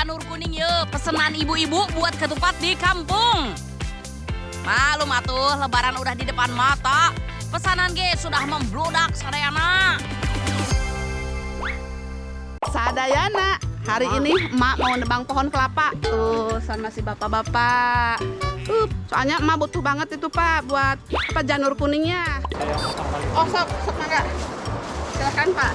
janur kuning ye, pesenan ibu-ibu buat ketupat di kampung. Malum atuh, lebaran udah di depan mata. Pesanan ge sudah membludak sadayana. Sadayana, hari ini emak mau nebang pohon kelapa tuh sama si bapak-bapak. Soalnya emak butuh banget itu Pak buat apa janur kuningnya. Oh sok mangga. Silakan Pak.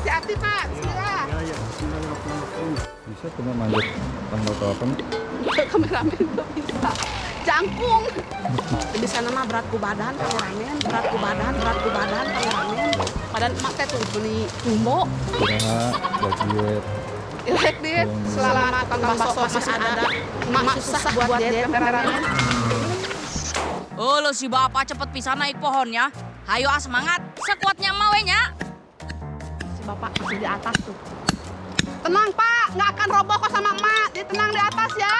Hati-hati Pak, bismillah. Ya, bismillahirrahmanirrahim. Bisa cuma manjat tanggal berapa nih? Kameramen tuh bisa. Jangkung. Di sana mah berat ku badan kameramen, berat ku badan kameramen. Badan emak teh tuh beli jumbo. Ya, buat diet. Ilek diet selama tukang bakso masih ada. Emak susah buat diet kameramen. Lo si bapak cepet bisa naik pohonnya. Hayo semangat, sekuatnya mawenya. Si bapak masih di atas tuh. Tenang Pak, nggak akan roboh kok sama emak. Dia tenang di atas ya.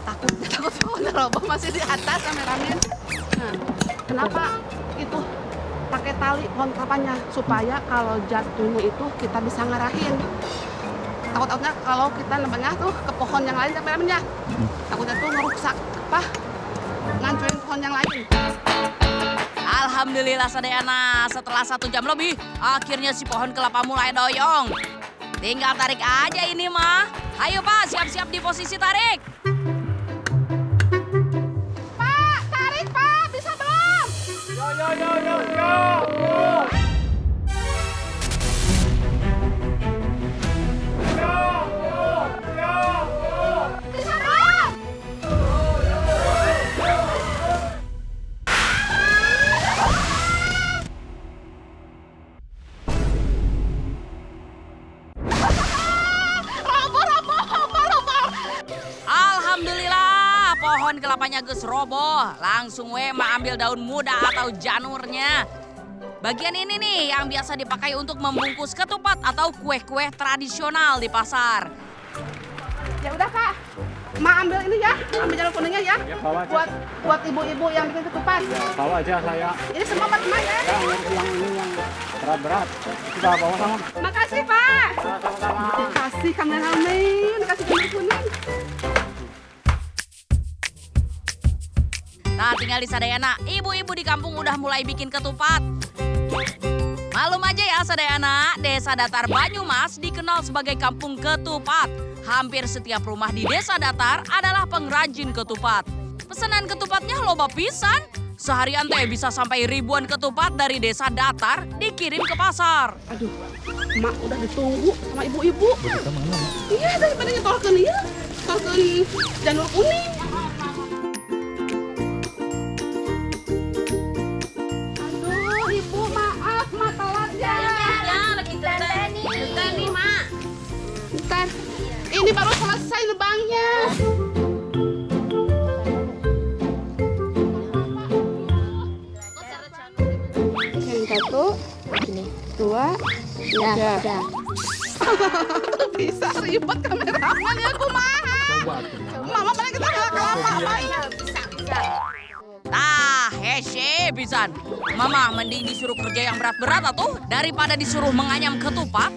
Takut pohonnya roboh masih di atas kameramen. Nah, kenapa itu pakai tali pohon kelapanya supaya kalau jatuhnya itu kita bisa ngarahin. Takut-takutnya kalau kita nebangnya tuh ke pohon yang lain kameramen ya. Takutnya tuh ngerusak apa? Ngancurin pohon yang lain. Alhamdulillah sadayana, setelah 1 jam lebih, akhirnya si pohon kelapa mulai doyong. Tinggal tarik aja ini mah. Ayo Pak, siap-siap di posisi tarik. Pak, tarik Pak, bisa belum? Yo. Bisa belum? Alhamdulillah, pohon kelapanya geus roboh. Langsung we ma ambil daun muda atau janurnya. Bagian ini nih yang biasa dipakai untuk membungkus ketupat atau kue-kue tradisional di pasar. Ya udah Kak, Mak ambil ini ya, ambil janur kuningnya ya. Ya, bawa aja. Buat ibu-ibu yang bikin ketupat. Bawa aja saya. Ini semua buat Mak ya. Ya, yang ini yang berat-berat. Kita bawa sama. Makasih Pak. Sama-sama. Kasih kameramen, kasih janur kuning. Nah tinggal di Sadayana, ibu-ibu di kampung udah mulai bikin ketupat. Malum aja ya Sadayana, Desa Datar Banyumas dikenal sebagai kampung ketupat. Hampir setiap rumah di Desa Datar adalah pengrajin ketupat. Pesanan ketupatnya loba pisan. Seharian teh bisa sampai ribuan ketupat dari Desa Datar dikirim ke pasar. Aduh, Mak udah ditunggu sama ibu-ibu. Kita mana? Iya, daripada nyetorkeun ieu, nyetorkeun janur kuning. Aduh, Ibu maaf, Mak telat ya. Ya lagi nih mak. Bentar, ini baru selesai nebangnya. Yang satu, ini, dua, tiga. Bisa ribet kameraman ya, kumaha. Mama paling kita nggak kelapa mainnya. Bisa. Tah, hese pisan. Mama mending disuruh kerja yang berat-berat atuh daripada disuruh menganyam ketupat.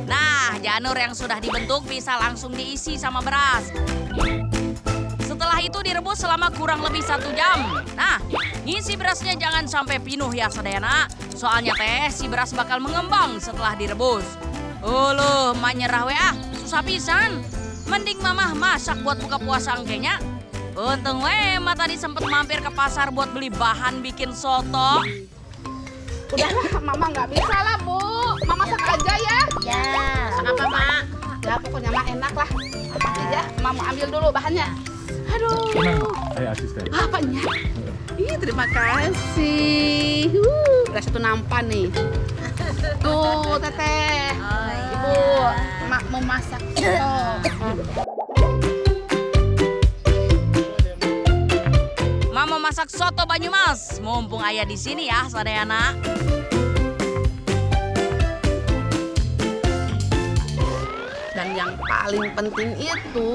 Nah, janur yang sudah dibentuk bisa langsung diisi sama beras. Setelah itu direbus selama kurang lebih 1 jam. Nah, ngisi berasnya jangan sampai pinuh ya Sadayana. Soalnya teh si beras bakal mengembang setelah direbus. Uluh, emak nyerah we ah, susah pisan. Mending mamah masak buat buka puasa engkenya. Untung we, emak tadi sempet mampir ke pasar buat beli bahan bikin soto. Udahlah, Mama nggak bisa lah, Bu. Mama masak aja ya. Ya. Apa, Mak? Ya, pokoknya mah enak lah. Apa aja, Mama ambil dulu bahannya. Aduh. Saya asisten. Apanya? Ih, terima kasih. Udah 1 nampan nih. Tuh, Teteh. Ibu, Mak mau masak soto. Mama masak soto Banyumas. Mumpung ayah di sini ya, Sadayana. Dan yang paling penting itu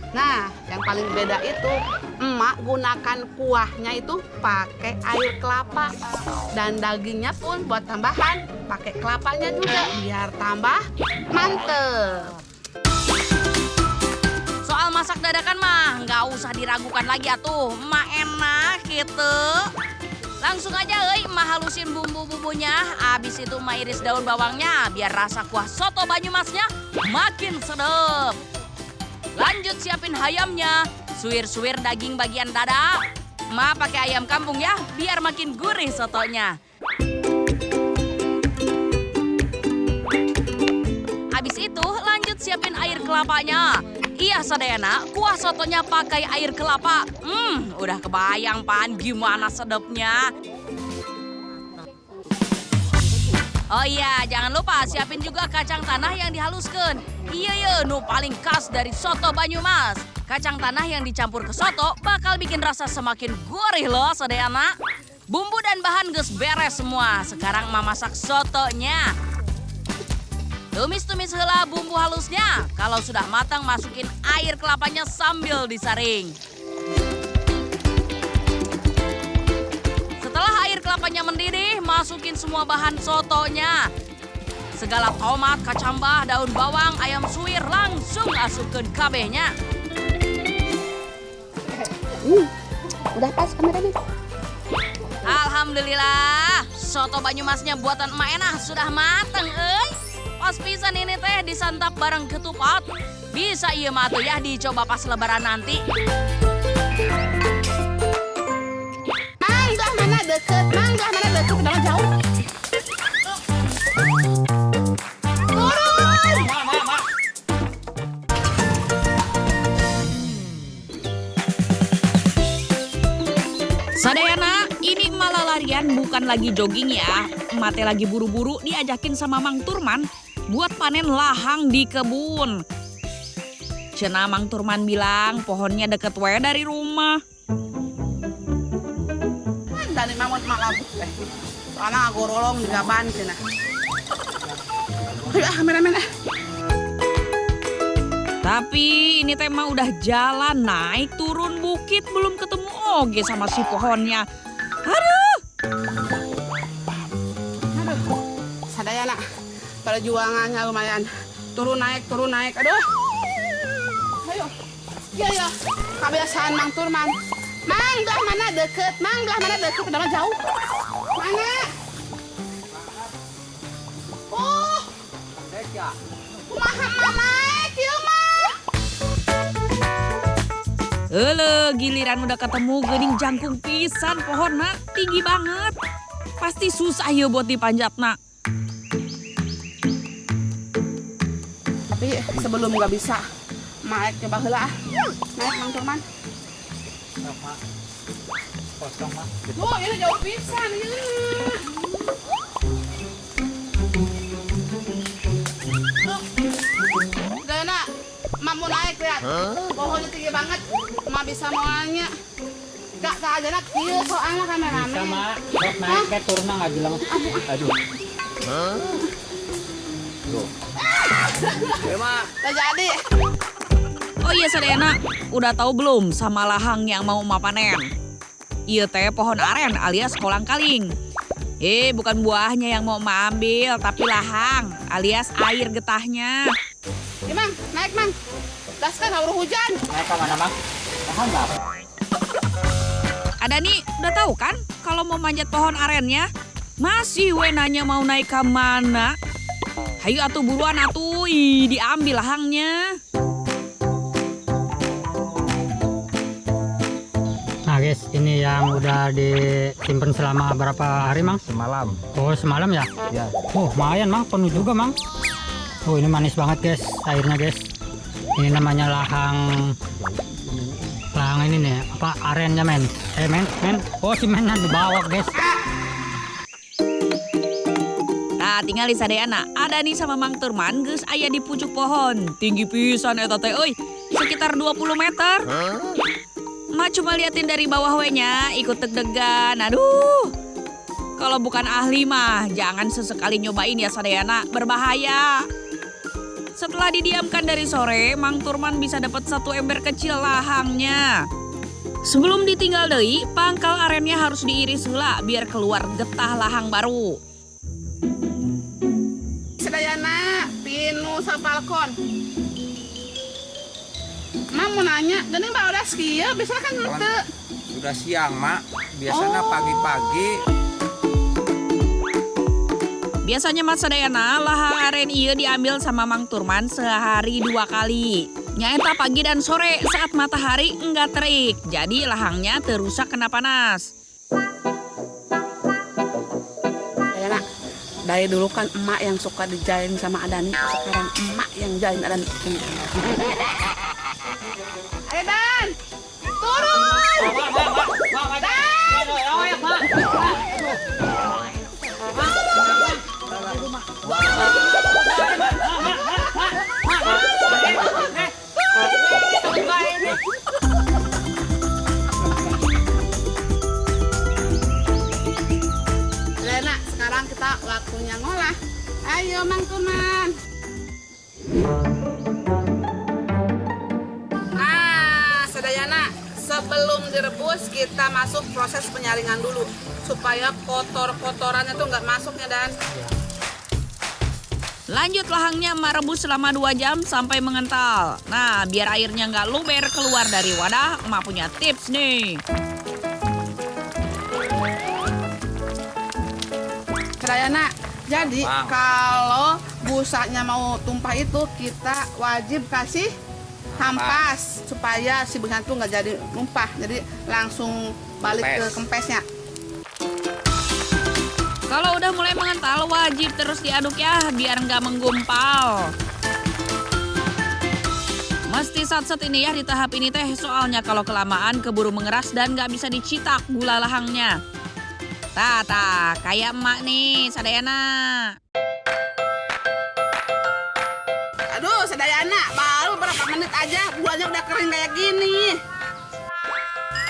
Nah, yang paling beda itu emak gunakan kuahnya itu pakai air kelapa. Dan dagingnya pun buat tambahan pakai kelapanya juga biar tambah mantep. Soal masak dadakan mah nggak usah diragukan lagi atuh. Emak enak gitu. Langsung aja emak halusin bumbu-bumbunya. Abis itu emak iris daun bawangnya biar rasa kuah soto Banyumasnya makin sedap. Lanjut siapin ayamnya, suwir-suwir daging bagian dada. Ma pakai ayam kampung ya, biar makin gurih sotonya. Habis itu lanjut siapin air kelapanya. Iya sadayana, kuah sotonya pakai air kelapa. Udah kebayang pan gimana sedapnya. Oh iya, jangan lupa siapin juga kacang tanah yang dihaluskan. Iya, nu paling khas dari soto Banyumas. Kacang tanah yang dicampur ke soto bakal bikin rasa semakin gurih loh, sadayana. Bumbu dan bahan geus beres semua. Sekarang Mama masak sotonya. Tumis-tumis heula bumbu halusnya. Kalau sudah matang, masukin air kelapanya sambil disaring. Setelah air kelapanya mendidih, masukin semua bahan sotonya. Segala tomat, kacambah, daun bawang, ayam suwir langsung masukkan kabehnya. Udah pas kameranya. Alhamdulillah, soto Banyumasnya buatan emak enak sudah mateng, Pas pisan ini teh disantap bareng ketupat. Bisa iya mah tuh ya dicoba pas lebaran nanti. Mangga mana deket, udah jauh. Sadayana, ini malah larian bukan lagi jogging ya. Mate lagi buru-buru diajakin sama Mang Turman buat panen lahang di kebun. Cenah Mang Turman bilang pohonnya deket we dari rumah. Dari mamut malam. Soalnya aku rolong di gaban cina. Ayo kameramen. Tapi ini tema udah jalan naik turun bukit belum ketemu oge sama si pohonnya. Aduh. Sadayana, perjuangannya lumayan. Turun naik. Aduh. Ayo. Iya. Kebiasaan Mang Turman. Mangga mana deket, udah jauh. Mana? Oh. Kumaha naik, ieu mah. Giliran udah ketemu geuning jangkung pisan pohonna tinggi banget. Pasti susah ya buat dipanjatna. Tapi sebelum nggak bisa, naik coba heula ah. Naik Mang Turman. Kosong mah. Oh, ini jauh pisan ieu. Dana, Mak mau naik lihat. Pohonnya tinggi banget. Mak bisa moalnya. Gak aja nak kieu soalnya kameramen. Bisa mak, sok naik kayak turun nggak bilang. Aduh. Udah jadi. Oh iya sadayana, udah tahu belum sama lahang yang mau emak panen? Iya teh pohon aren alias kolang kaling. Bukan buahnya yang mau emak ambil, tapi lahang alias air getahnya. Mang, naik Mang. Daskan haur hujan. Naik ke mana mak? Tahan nggak? Ada nih, udah tahu kan kalau mau manjat pohon arennya? Masih we nanya mau naik ke mana? Hayu atuh buruan atuh, diambil lahangnya. Nah guys, ini yang udah disimpan selama berapa hari mang? Semalam. Oh semalam ya? Ya. Oh lumayan mang, penuh juga mang. Oh ini manis banget guys, airnya guys. Ini namanya lahang ini nih, apa arennya men? Men. Oh si mennya dibawa guys. Nah tinggal di sadayana, ada nih sama Mang Turman geus aya di pucuk pohon. Tinggi pisan eta teh euy, sekitar 20 meter. Mak cuma liatin dari bawah we-nya, ikut deg-degan. Aduh. Kalau bukan ahli mah jangan sesekali nyobain ya sadayana, berbahaya. Setelah didiamkan dari sore, Mang Turman bisa dapat 1 ember kecil lahangnya. Sebelum ditinggal deui, pangkal arennya harus diiris heula biar keluar getah lahang baru. Sedayana pinu sapalkon. Mak mau nanya, gini mbak udah skill, biasanya kan ente. Sudah siang, Mak. Biasanya pagi-pagi. Biasanya Mas Sadayana, lahang aren ieu diambil sama Mang Turman sehari 2 kali. Nyaeta pagi dan sore saat matahari enggak terik, jadi lahangnya terusak kena panas. Sedayana, dari dulu kan emak yang suka dijain sama Adani, sekarang emak yang jain Adani. Ayo Dan, turun! Dan! Lena, sekarang kita waktunya ngolah. Ayo Mang Turman. Nah, Sedayana, sebelum direbus kita masuk proses penyaringan dulu supaya kotor-kotorannya tuh nggak masuknya Dan. Lanjut lahangnya emak rebus selama 2 jam sampai mengental. Nah, biar airnya nggak luber keluar dari wadah, emak punya tips nih. Sedayana, jadi Bang. kalau busanya mau tumpah itu kita wajib kasih hampas supaya si busanya tuh nggak jadi numpah, jadi langsung balik ke kempesnya. Kalau udah mulai mengental, wajib terus diaduk ya, biar nggak menggumpal. Mesti sat-sat ini ya di tahap ini teh, soalnya kalau kelamaan keburu mengeras dan nggak bisa dicitak gula lahangnya. Tah, kayak emak nih, Sadayana. Aduh, Sedayana, baru berapa menit aja gulanya udah kering kayak gini.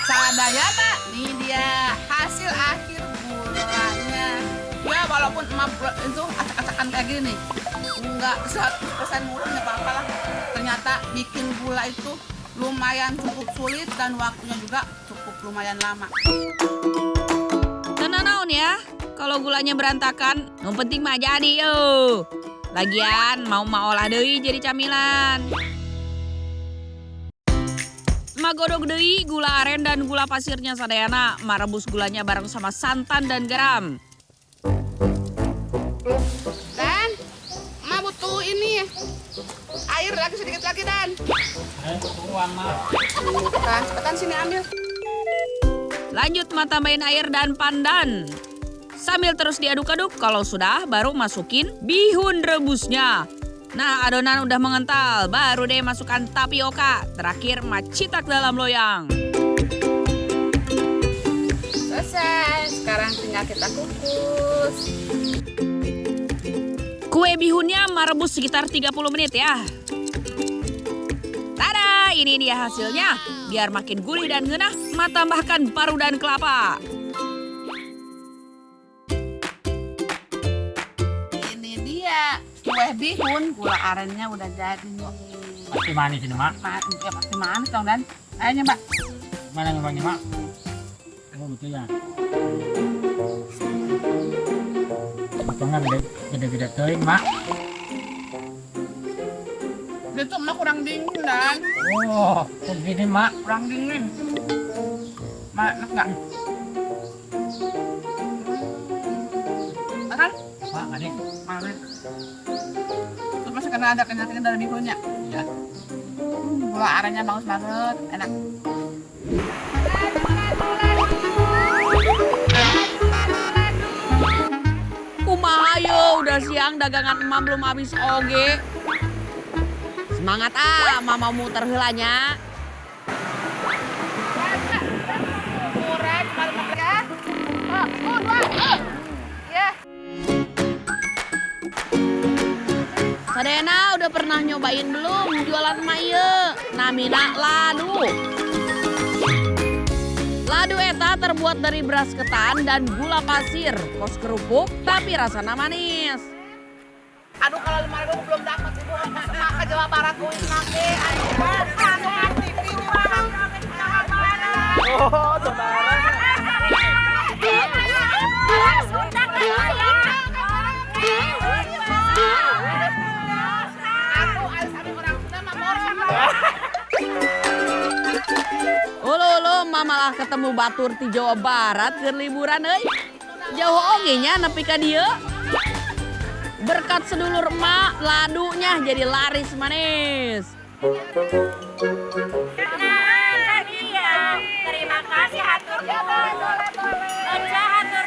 Sadayana, nih dia hasil akhir gulanya. Ya walaupun emak itu acak-acakan kayak gini, nggak 100% murah nggak apa-apa lah. Ternyata bikin gula itu lumayan cukup sulit dan waktunya juga cukup lumayan lama. Tenang naon ya, kalau gulanya berantakan, yang penting mah jadi yo. Lagian mau olah deui jadi camilan. Emak godog deui gula aren dan gula pasirnya Sadayana. Emak rebus gulanya bareng sama santan dan garam. Dan emak butuh ini air lagi sedikit lagi Dan. Cepetan sini ambil. Lanjut emak tambahin air dan pandan. Sambil terus diaduk-aduk, kalau sudah baru masukin bihun rebusnya. Nah, adonan udah mengental, baru deh masukkan tapioka. Terakhir emak citak dalam loyang. Selesai, sekarang tinggal kita kukus. Kue bihunnya emak rebus sekitar 30 menit ya. Tada, ini dia hasilnya. Biar makin gurih dan ngenah, emak tambahkan paru dan kelapa. Ini dia kue bihun, gula arennya udah jadi nih. Pasti manis ini, Mak. Ya pasti manis dong Dan. Ayo Mbak. Mana nyobanya, Mak? Oh, betul ya. Potongnya gede-gede teuing, Mak. Itu emak kurang dingin Dan. Oh, kok gini, Mak? Kurang dingin. Mak, enak nggak? Makan? Mak, manis. Makan. Terus masih karena ada kenyal-kenyal dari bihunnya. Ya. Gula arennya bagus banget, enak. Kumaha yo, udah siang dagangan emak belum habis oge. Semangat emak mau muter heulanya. Murah, cuma ya. Ya. Sadayana udah pernah nyobain belum jualan emak ieu? Namina ladu. Ladu eta terbuat dari beras ketan dan gula pasir, kos kerupuk tapi rasanya manis. Aduh kalau 5.000 belum dapat ibu. Jawa Barat kuis nake. Oh, saudara. Ulu mamalah ketemu batur di Jawa Barat ke liburan euy. Jauh oge nya nepi ka dieu. Berkat sedulur emak, ladunya jadi laris manis. Terima kasih hatur nuhun. Aja hatur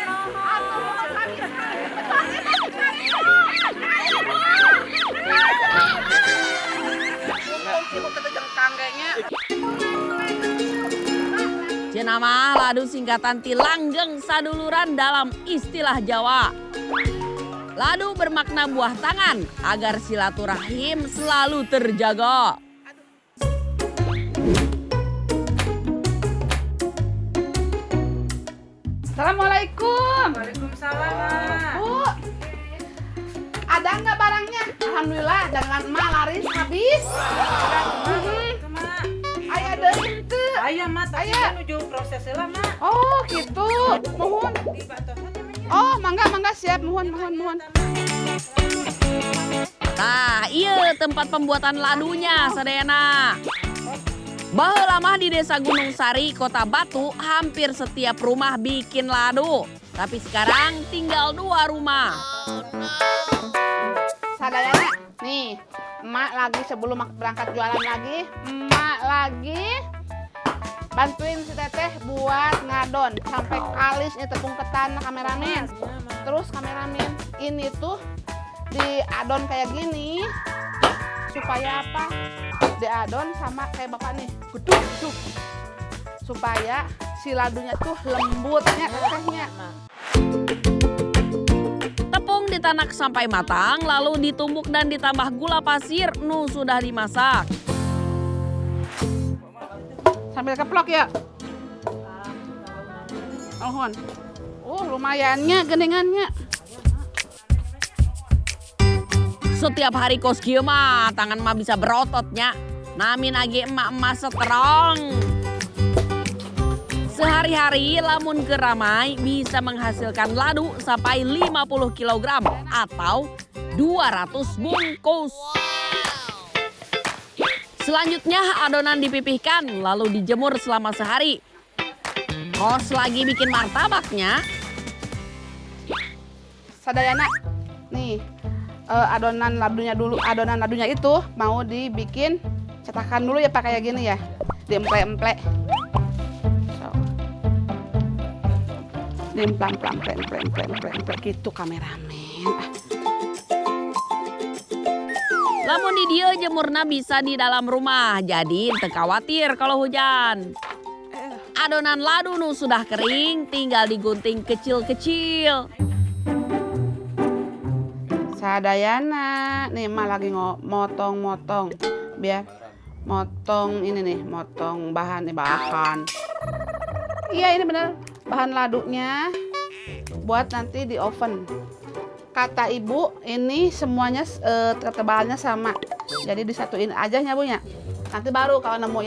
Cenah mah ladu singkatan ti langgeng saduluran dalam istilah Jawa. Ladu bermakna buah tangan agar silaturahim selalu terjaga. Assalamualaikum. Waalaikumsalam. Bu, ada nggak barangnya? Alhamdulillah, dengan emak laris habis. Ayah deh itu. Ayah, Mak, tapi Ayah. menuju proses lah, Mak. Oh gitu, mohon. Di batosan namanya. Oh mangga siap, mohon. Nah, iya tempat pembuatan ladunya, sadayana. Baheula mah di Desa Gunung Sari, Kota Batu, hampir setiap rumah bikin ladu. Tapi sekarang tinggal 2 rumah. Sadayana, nih, emak lagi sebelum berangkat jualan lagi, emak lagi bantuin si teteh buat ngadon sampai kalis ini tepung ketan kameramen. Terus kameramen ini tuh diadon kayak gini supaya apa? Diadon sama kayak bapak nih, guduk supaya si ladunya tuh lembutnya tetehnya. Tepung ditanak sampai matang, lalu ditumbuk dan ditambah gula pasir nu sudah dimasak. Sambil keplok ya. Mohon. Lumayannya geningannya. Setiap hari kos kieu mah tangan mah bisa berototnya. Namin age emak-emak strong. Sehari-hari lamun keramai bisa menghasilkan ladu sampai 50 kg atau 200 bungkus. Selanjutnya adonan dipipihkan lalu dijemur selama sehari. Kos lagi bikin martabaknya. Sadayana, nih adonan ladunya itu mau dibikin cetakan dulu ya Pak kayak gini ya, diemple-emple. So. Diemplang-emplang gitu kameramen. Lamun di dieu jemurna bisa di dalam rumah, jadi teu khawatir kalau hujan. Adonan ladu nu sudah kering tinggal digunting kecil-kecil. Sadayana, nih mah lagi motong-motong biar motong ini nih, motong bahan. Iya ini bener bahan ladunya buat nanti di oven. Kata ibu ini semuanya ketebalannya sama, jadi disatuin aja ya Bu ya. Nanti baru kalau nemu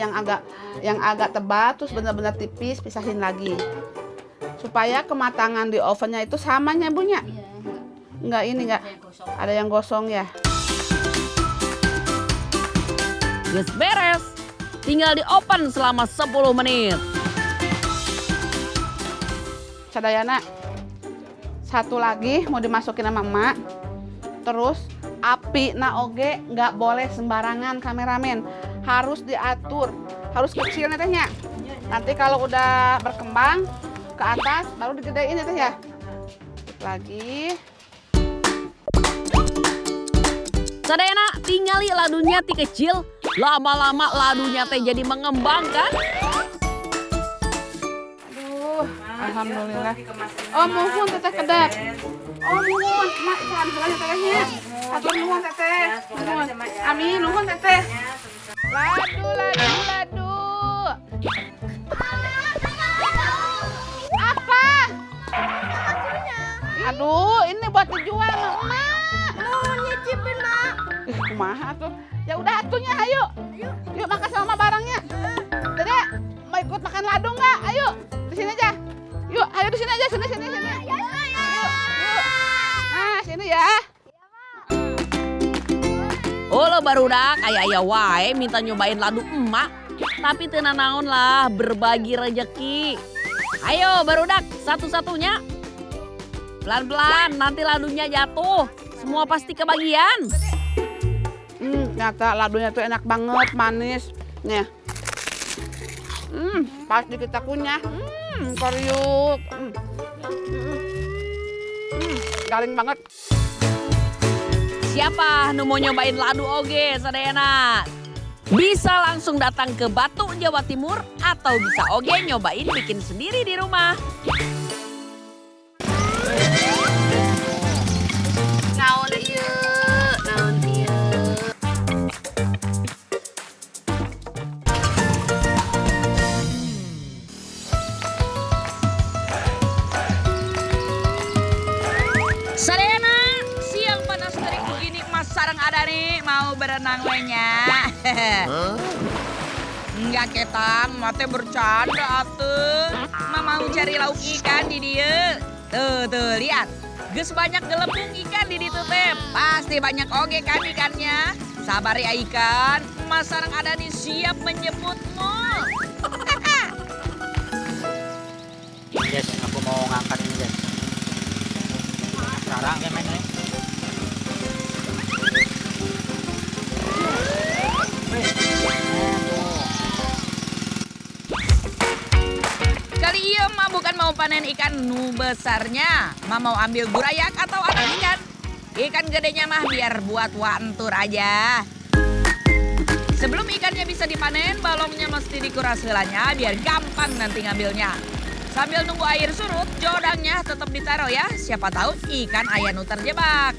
yang agak tebal terus benar-benar tipis pisahin lagi supaya kematangan di ovennya itu samanya Bu ya. Enggak ada yang gosong ya. Geus beres, tinggal di oven selama 10 menit. Sadayana, satu lagi mau dimasukin sama emak. Terus api na oge nggak boleh sembarangan kameramen, harus diatur, harus kecil netehnya. Nanti kalau udah berkembang ke atas baru digedein ya teh ya. Lagi. Sadayana tingali ladunya ti kecil, lama-lama ladunya teh jadi mengembang kan? Aduh, alhamdulillah. Oh mohon teteh kedap. Oh mohon, mak salam sekali tetehnya. Hatur nuhun teteh. Nuhun. Amin, nuhun teteh. Ladu. Apa? Aduh, ini buat dijual sama emak. Mau nyicipin, Mak. Kumaha tuh. Ya udah atunya, ayo. Yuk makan sama barangnya. Dede, mau ikut makan ladu nggak? Ayo, di sini aja. Yuk, ayo di sini aja, sini. Yuk. Nah, sini ya. Olo barudak aya wae minta nyobain ladu emak. Tapi teu naon lah, berbagi rejeki. Ayo barudak, satu-satunya. Pelan-pelan, nanti ladunya jatuh. Semua pasti kebagian. Ternyata ladunya tuh enak banget, manis. Nih. Pas di kita kunyah. Koryuk. Garing banget. Siapa nu mau nyobain ladu oge sadayana? Bisa langsung datang ke Batu, Jawa Timur atau bisa oge nyobain bikin sendiri di rumah. Naon ieu? Sadayana, siang panas terik begini Mas sareng ada nih mau berenang wenya. Enggak ketang, mate bercanda atuh. Mau cari lauk ikan di dia. Tuh lihat. Geus banyak gelembung ikan di ditu teh. Pasti banyak oge kan ikannya. Sabar ya ikan, Mas sareng ada nih siap menjemputmu. Guys, aku mau ngangkat ini guys. Sekarang ya men. Kali iya mah bukan mau panen ikan nu besarnya, mah mau ambil burayak atau anak ikan. Ikan gedenya mah biar buat wantur aja. Sebelum ikannya bisa dipanen, balongnya mesti dikuras helanya biar gampang nanti ngambilnya. Sambil nunggu air surut, jodangnya tetap ditaruh ya. Siapa tahu ikan aya nu terjebak.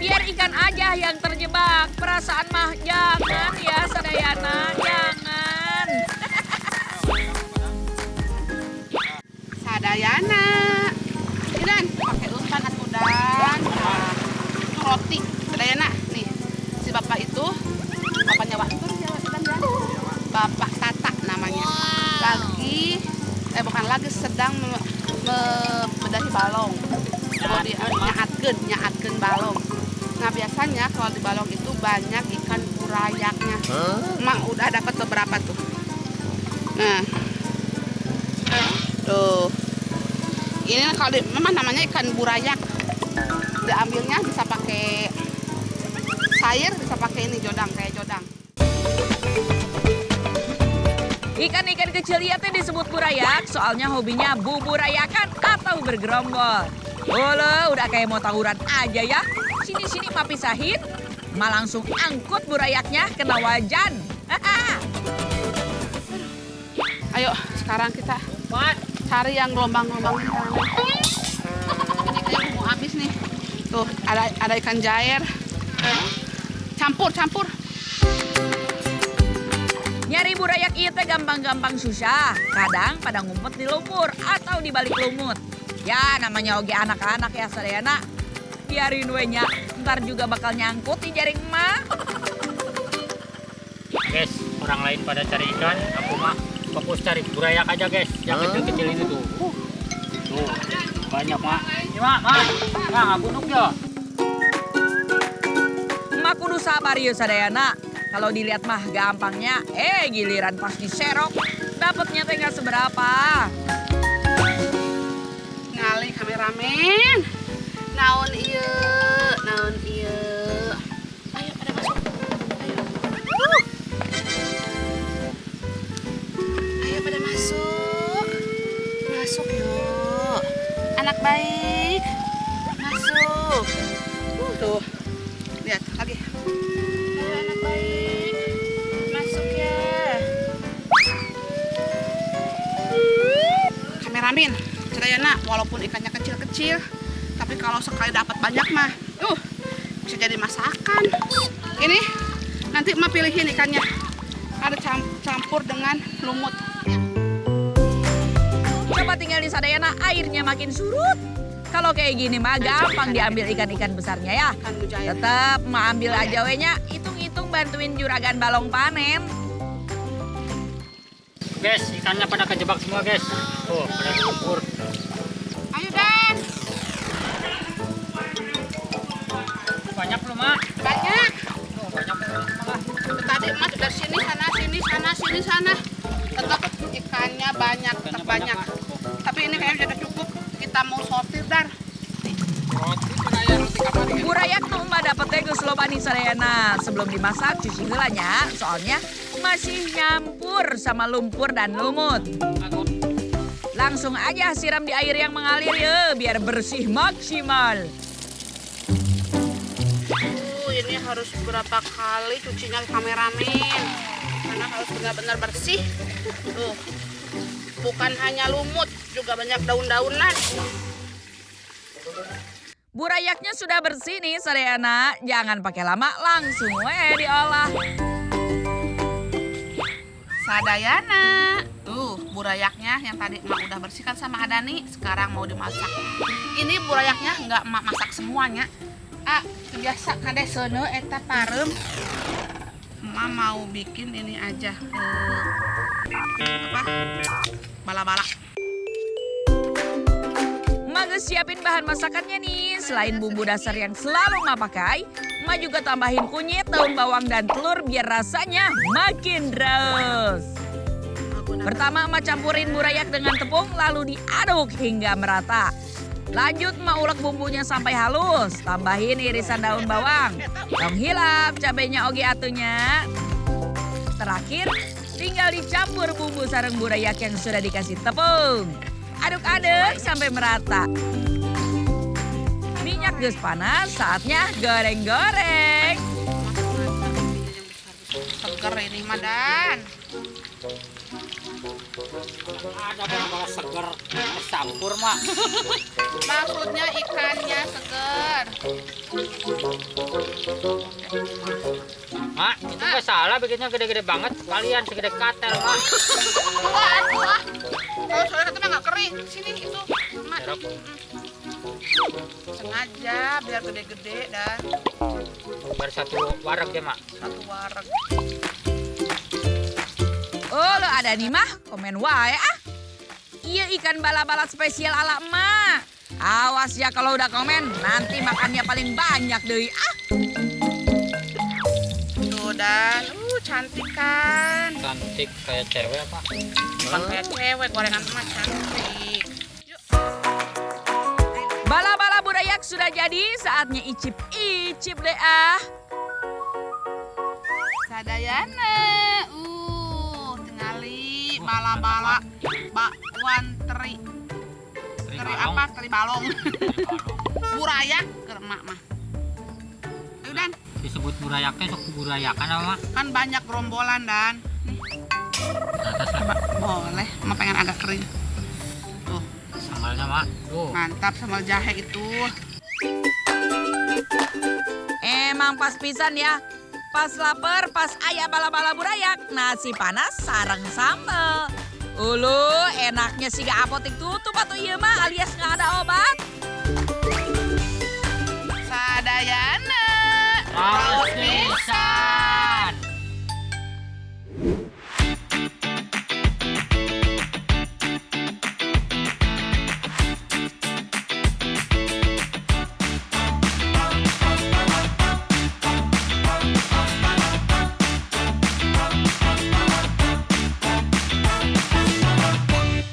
Biar ikan aja yang terjebak, perasaan mah jangan ya sadayana, jangan. Sadayana. Dan pakai umpan atudan. Nah, itu roti. Sadayana, nih. Si bapak itu, bapaknya Wantur Jawa sedang ya. Bapak Tata namanya. Bukan lagi sedang membedahi balong. Kalau nyaatkeun balong. Nah biasanya kalau di balong itu banyak ikan burayaknya. Mak udah dapat beberapa tuh. Nah, tuh. Ini kalau memang namanya ikan burayak. Diambilnya bisa pakai sayur, bisa pakai ini jodang, kayak jodang. Ikan-ikan kecil ya teh disebut burayak, soalnya hobinya buburayakan atau bergerombol. Olo, udah kayak mau tawuran aja ya. Sini-sini mah pisahin, mah langsung angkut burayaknya kena wajan. Ayo, sekarang kita cari yang gelombang-gelombang. Ini kayak mau habis nih. Tuh, ada ikan jair. Campur. Nyari burayak ieu teh gampang-gampang susah. Kadang pada ngumpet di lumpur atau di balik lumut. Ya namanya oge anak-anak ya sadayana. Biarin we nya, ntar juga bakal nyangkut di jaring emak. Guys, orang lain pada cari ikan, aku mah fokus cari burayak aja guys. Yang kecil-kecil ini tuh. Tuh, banyak mak. Ini mak. Nah, aku nuk ya. Emak kudu sabar ya sadayana. Kalau dilihat mah gampangnya, giliran pas diserok, dapatnya teh nggak seberapa. Ngali kameramen. Naon ieu? Ayo pada masuk. Ayo pada masuk. Masuk yuk. Anak baik. Masuk. Tuh. Lihat lagi. Ayo anak baik. Masuk ya. Kameramen. Sadayana, walaupun ikannya kecil-kecil, tapi kalau sekali dapat banyak mah, bisa jadi masakan. Ini nanti emak pilihin ikannya. Ada campur dengan lumut. Coba tinggal di sadayana airnya makin surut. Kalau kayak gini mah gampang diambil ikan-ikan besarnya ya. Ikan mujair. Tetap mah ambil aja we nya, hitung-hitung bantuin juragan balong panen. Guys, ikannya pada kejebak semua guys. Tuh, pada lumpur. Ayo Dan. Banyak belum, Mak? Banyak. Tuh, banyak malah. Tadi Mas dari sini sana sini sana sini sana. Tetap ikannya banyak, tetap banyak. Tapi ini kayaknya sudah cukup. Kita mau sortir Dar. Burayak nu mah dapetnya geus loba nih sadayana. Sebelum dimasak cuci heula nya, soalnya masih nyampur sama lumpur dan lumut. Langsung aja siram di air yang mengalir ya, biar bersih maksimal. Ini harus berapa kali cucinya kameramen. Karena harus benar-benar bersih. Tuh. Bukan hanya lumut, juga banyak daun-daunan. Burayaknya sudah bersih nih sadayana, jangan pakai lama, langsung diolah. Sadayana. Tuh, burayaknya yang tadi emak udah bersihkan sama Adani, sekarang mau dimasak. Ini burayaknya nggak emak masak semuanya. Biasa kade sono eta parem. Emak mau bikin ini aja. Bala-bala. Emak geus siapin bahan masakannya nih. Selain bumbu dasar yang selalu emak pakai, emak juga tambahin kunyit, daun bawang, dan telur biar rasanya makin raus. Pertama emak campurin burayak dengan tepung lalu diaduk hingga merata. Lanjut emak ulek bumbunya sampai halus. Tambahin irisan daun bawang. Tong hilap cabenya oge atunya. Terakhir tinggal dicampur bumbu sareng burayak yang sudah dikasih tepung. Aduk-aduk sampai merata. Minyak geus panas, saatnya goreng-goreng. Seger ini mah Dan. Ada bala-bala seger campur, Mak. Maksudnya ikannya seger. Mak, itu nggak salah bikinnya gede-gede banget. Kalian segede katel, Mak. Wah. Kalau soalnya satu mah nggak kering. Sini itu. Mak. Serap. Sengaja biar gede-gede Dan. Baru satu wareg ya, Mak. Satu wareg. Oh lo ada nih mah, komen wae ah. Iya ikan bala-bala spesial ala emak. Awas ya kalau udah komen, nanti makannya paling banyak deh ah. Tuh Dan, cantik kan. Cantik kayak cewek apa? Bukan kayak cewek, gorengan emak cantik. Yuk. Bala-bala burayak sudah jadi, saatnya icip-icip deh ah. Sadayana. Tingali bala-bala bakwan teri. Teri apa? Teri balong. Burayak ke emak mah. Ayo Dan, Disebut burayaknya sok burayakan apa, Mak? kan banyak gerombolan Dan. Nih. Coba, boleh, emak pengen agak kering. Tuh, Sambalnya, Mak. Tuh. mantap sambal jahe itu. Emang pas pisan ya. Pas lapar, pas ayah bala-bala burayak, nasi panas sareng sambal. Ulu, enaknya sih gak apotik tutup atau iya mah alias gak ada obat. Sadayana. Harus bisa.